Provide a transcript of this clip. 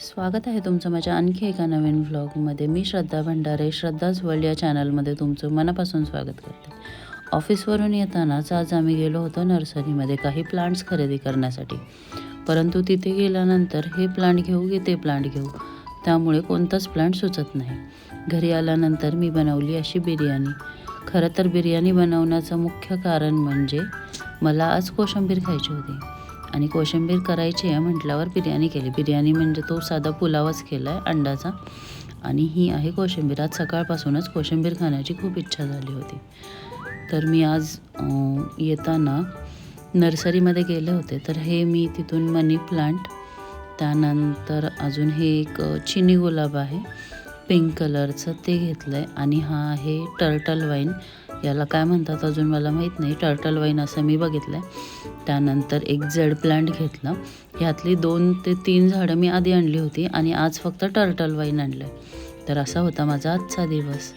स्वागत आहे तुमचं माझ्या आणखी एका नवीन व्लॉगमध्ये. मी श्रद्धा भंडारे, श्रद्धाज वर्ल्ड या चॅनलमध्ये तुमचं मनापासून स्वागत करते. ऑफिसवरून येतानाच आज आम्ही गेलो होतो नर्सरीमध्ये काही प्लांट्स खरेदी करण्यासाठी. परंतु तिथे गेल्यानंतर हे प्लांट घेऊ की ते प्लांट घेऊ, त्यामुळे कोणताच प्लांट सुचत नाही. घरी आल्यानंतर मी बनवली अशी बिर्याणी. खरं तर बिर्याणी बनवण्याचं मुख्य कारण म्हणजे मला आज कोशिंबीर खायची होती आणि कोशिंबीर करायची आहे म्हटल्यावर बिर्याणी केली. बिर्याणी म्हणजे तो साधा पुलावच केला आहे अंड्याचा आणि ही आहे कोशिंबीर. आज सकाळपासूनच कोशिंबीर खाण्याची खूप इच्छा झाली होती. तर मी आज येताना नर्सरीमध्ये गेले होते. तर हे मी तिथून मनी प्लांट, त्यानंतर अजून हे एक चिनी गुलाब आहे पिंक कलरचं, ते घेतलं आहे. आणि हा आहे टर्टल वाईन, याला काय म्हणतात अजून मला माहीत नाही, टर्टल वाईन असं मी बघितलं आहे. त्यानंतर एक जेड प्लांट घेतलं. ह्यातली 2 ते 3 झाडं मी आधी आणली होती आणि आज फक्त टर्टल वाईन आणलं आहे. तर असा होता माझा आजचा दिवस.